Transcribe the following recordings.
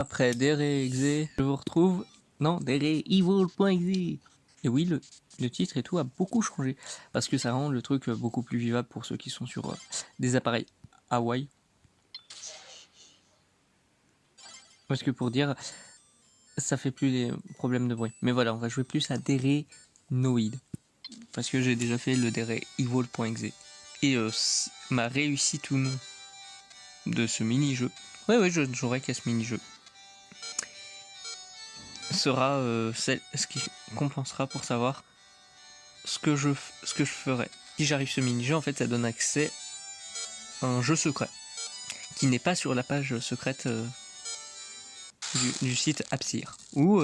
Après Dere.exe, je vous retrouve dans Dere.evil.exe. Et oui, le titre et tout a beaucoup changé, parce que ça rend le truc beaucoup plus vivable pour ceux qui sont sur des appareils Hawaii. Parce que pour dire, ça fait plus les problèmes de bruit. Mais voilà, on va jouer plus à Dere.noid, parce que j'ai déjà fait le Dere.evil.exe. Et ma réussite ou non de ce mini-jeu, ouais, je ne jouerai qu'à ce mini-jeu, sera ce qui compensera pour savoir ce que je ferai. Si j'arrive ce mini-jeu, en fait, ça donne accès à un jeu secret qui n'est pas sur la page secrète du site Apsir, ou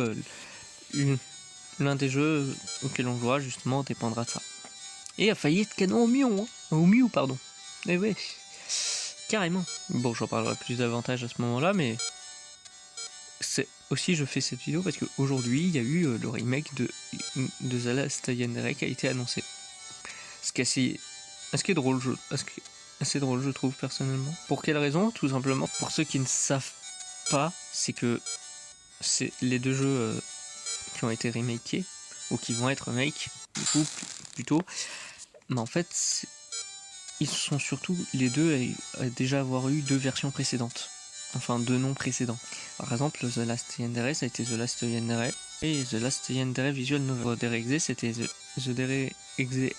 l'un des jeux auxquels on jouera justement dépendra de ça. Et a failli être canon au Mion, hein. Au Mew, pardon. Eh ouais, carrément. Bon, j'en parlerai plus davantage à ce moment-là, mais c'est aussi, je fais cette vidéo parce qu'aujourd'hui, il y a eu le remake de The Last Yandere qui a été annoncé. Ce qui est drôle, assez drôle, je trouve, personnellement. Pour quelle raison? Tout simplement, pour ceux qui ne savent pas, c'est que c'est les deux jeux qui ont été remakés, ou qui vont être remake, du coup, plutôt. Mais en fait, ils sont surtout les deux à déjà avoir eu deux versions précédentes. Enfin, deux noms précédents. Par exemple, The Last Yandere, ça a été The Last Yandere, et The Last Yandere Visual Novel. Dere.exe, c'était The Dere.exe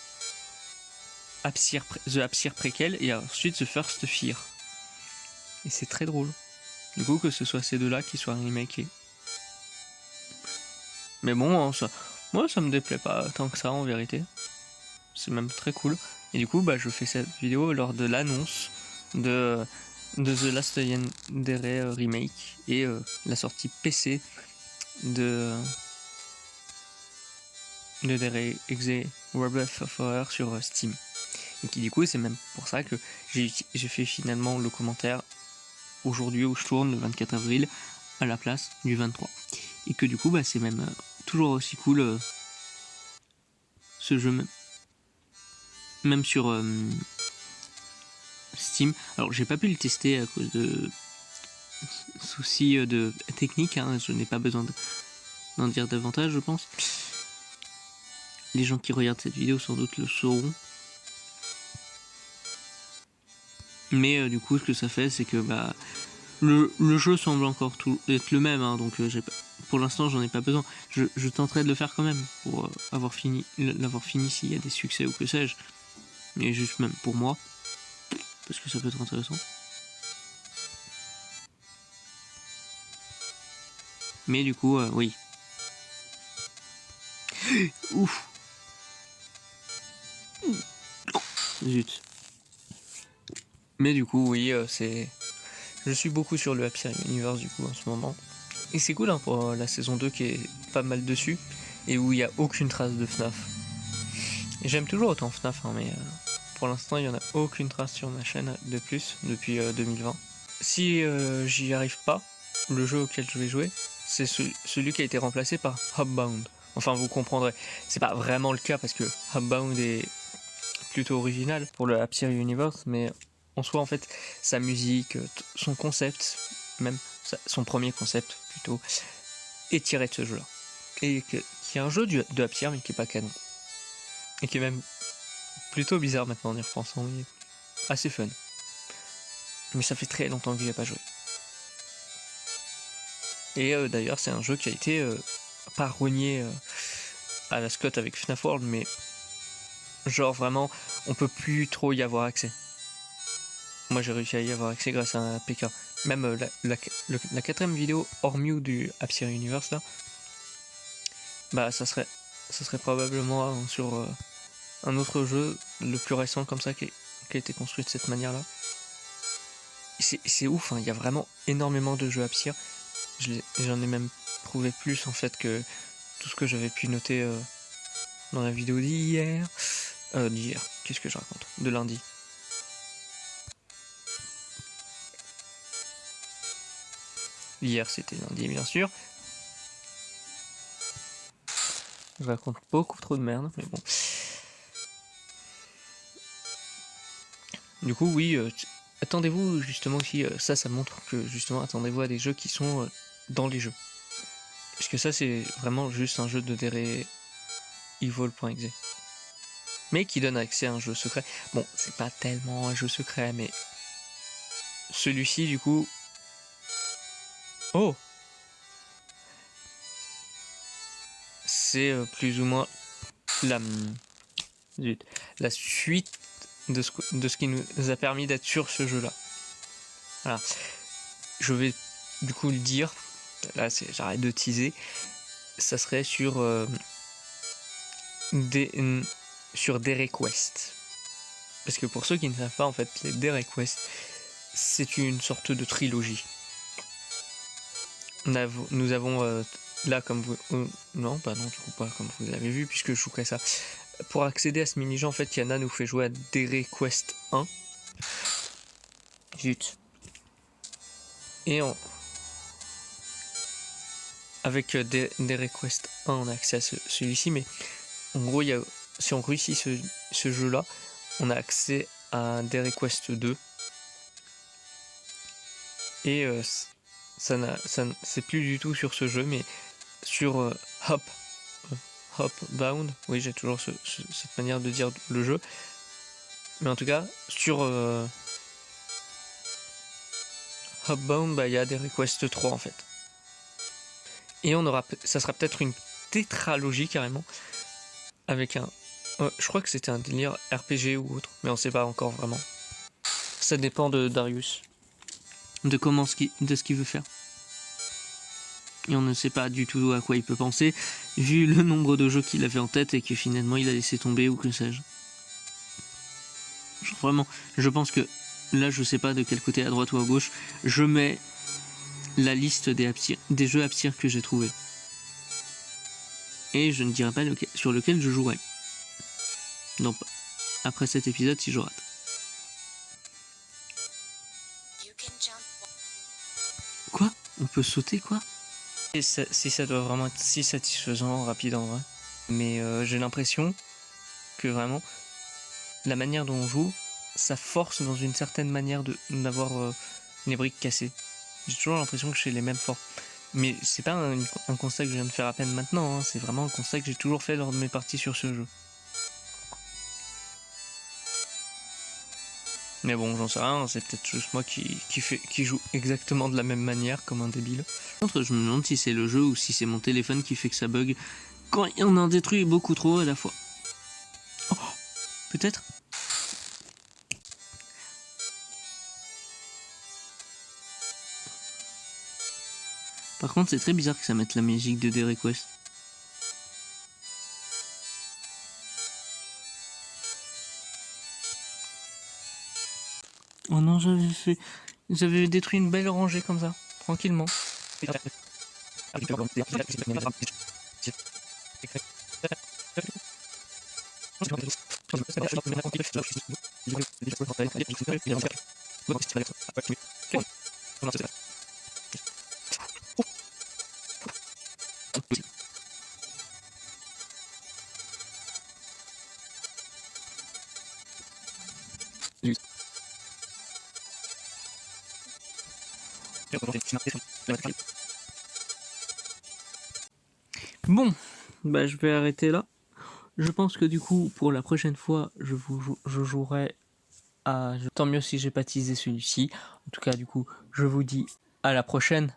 The Apsir Prequel, et ensuite The First Fear. Et c'est très drôle. Du coup, que ce soit ces deux-là qui soient remakés. Mais bon, moi, ça me déplaît pas tant que ça, en vérité. C'est même très cool. Et du coup, je fais cette vidéo lors de l'annonce de The Last Yandere Remake et la sortie PC de Dere.exe Rebirth of Horror sur Steam. Et qui du coup, c'est même pour ça que j'ai fait finalement le commentaire aujourd'hui où je tourne, le 24 avril, à la place du 23. Et que du coup, c'est même toujours aussi cool ce jeu, même sur Steam. Alors, j'ai pas pu le tester à cause de soucis de technique, hein, je n'ai pas besoin d'en dire davantage, je pense. Les gens qui regardent cette vidéo sans doute le sauront. Mais du coup, ce que ça fait, c'est que le jeu semble encore être le même, hein, donc pour l'instant, j'en ai pas besoin. Je tenterai de le faire quand même pour l'avoir fini s'il y a des succès ou que sais-je. Mais juste même pour moi, parce que ça peut être intéressant. Mais du coup, oui. Ouf. Zut. Mais du coup, oui, je suis beaucoup sur le Happy Universe du coup en ce moment. Et c'est cool hein, pour la saison 2 qui est pas mal dessus et où il n'y a aucune trace de FNAF. Et j'aime toujours autant FNAF, hein, mais pour l'instant il n'y en a aucune trace sur ma chaîne de plus depuis 2020. Si j'y arrive pas, le jeu auquel je vais jouer, c'est celui qui a été remplacé par Hubbound. Enfin, vous comprendrez. C'est pas vraiment le cas parce que Hubbound est plutôt original pour le Happy Universe, mais en soi, en fait, sa musique, son concept, même son premier concept plutôt, est tiré de ce jeu-là. Et qui est un jeu de Happy mais qui est pas canon. Et qui est même plutôt bizarre maintenant en y repensant, mais assez fun. Mais ça fait très longtemps que j'y ai pas joué. Et d'ailleurs, c'est un jeu qui a été pas rogné à la Scott avec FNAF World, mais genre vraiment, on peut plus trop y avoir accès. Moi, j'ai réussi à y avoir accès grâce à un PK. Même la quatrième vidéo hors Mew du Happy Universe là, ça serait probablement sur un autre jeu, le plus récent comme ça, qui a été construit de cette manière-là. C'est ouf, hein, il y a vraiment énormément de jeux Happy. J'en ai même trouvé plus en fait que tout ce que j'avais pu noter dans la vidéo d'hier. Qu'est-ce que je raconte? De lundi. Hier, c'était lundi, bien sûr. Je raconte beaucoup trop de merde, mais bon. Du coup, oui, attendez-vous justement aussi, ça montre que justement, attendez-vous à des jeux qui sont dans les jeux. Parce que ça, c'est vraiment juste un jeu de Evil.exe. Mais qui donne accès à un jeu secret. Bon, c'est pas tellement un jeu secret, mais celui-ci, du coup... Oh! C'est plus ou moins la suite de ce qui nous a permis d'être sur ce jeu-là. Voilà. Je vais du coup le dire. Là, j'arrête de teaser. Ça serait sur des requests. Parce que pour ceux qui ne savent pas, en fait, les des requests, c'est une sorte de trilogie. Nous avons là, comme vous... non, bah non, du coup pas comme vous avez vu, puisque je jouerai ça. Pour accéder à ce mini-jeu, en fait, Yana nous fait jouer à Derek Quest 1. Zut. Et avec Derek Quest 1, on a accès à celui-ci, mais en gros, si on réussit ce jeu-là, on a accès à Derek Quest 2. Et c'est plus du tout sur ce jeu, mais sur Hopbound. Oui, j'ai toujours cette manière de dire le jeu. Mais en tout cas, sur Hopbound, bah, il y a des requests 3 en fait. Et ça sera peut-être une tétralogie carrément. Avec je crois que c'était un délire RPG ou autre, mais on sait pas encore vraiment. Ça dépend de Darius. De ce qu'il veut faire. Et on ne sait pas du tout à quoi il peut penser, vu le nombre de jeux qu'il avait en tête et que finalement il a laissé tomber ou que sais-je. Vraiment, je pense que là, je sais pas de quel côté, à droite ou à gauche, je mets la liste des jeux Apsir que j'ai trouvés. Et je ne dirai pas sur lequel je jouerai. Non, pas. Après cet épisode, si je rate. Quoi? On peut sauter, quoi? Et si ça doit vraiment être si satisfaisant, rapide en vrai. Mais j'ai l'impression que vraiment, la manière dont on joue, ça force dans une certaine manière d'avoir les briques cassées. J'ai toujours l'impression que j'ai les mêmes formes. Mais c'est pas un constat que je viens de faire à peine maintenant, hein. C'est vraiment un constat que j'ai toujours fait lors de mes parties sur ce jeu. Mais bon, j'en sais rien, c'est peut-être juste moi qui joue exactement de la même manière, comme un débile. Par contre, je me demande si c'est le jeu ou si c'est mon téléphone qui fait que ça bug quand il y en a un détruit beaucoup trop à la fois. Oh, peut-être. Par contre, c'est très bizarre que ça mette la musique de Derek Quest. Oh non, j'avais détruit une belle rangée comme ça, tranquillement. Bon, bah je vais arrêter là. Je pense que du coup, pour la prochaine fois, je jouerai à... Tant mieux si j'ai pas teasé celui-ci. En tout cas, du coup, je vous dis à la prochaine.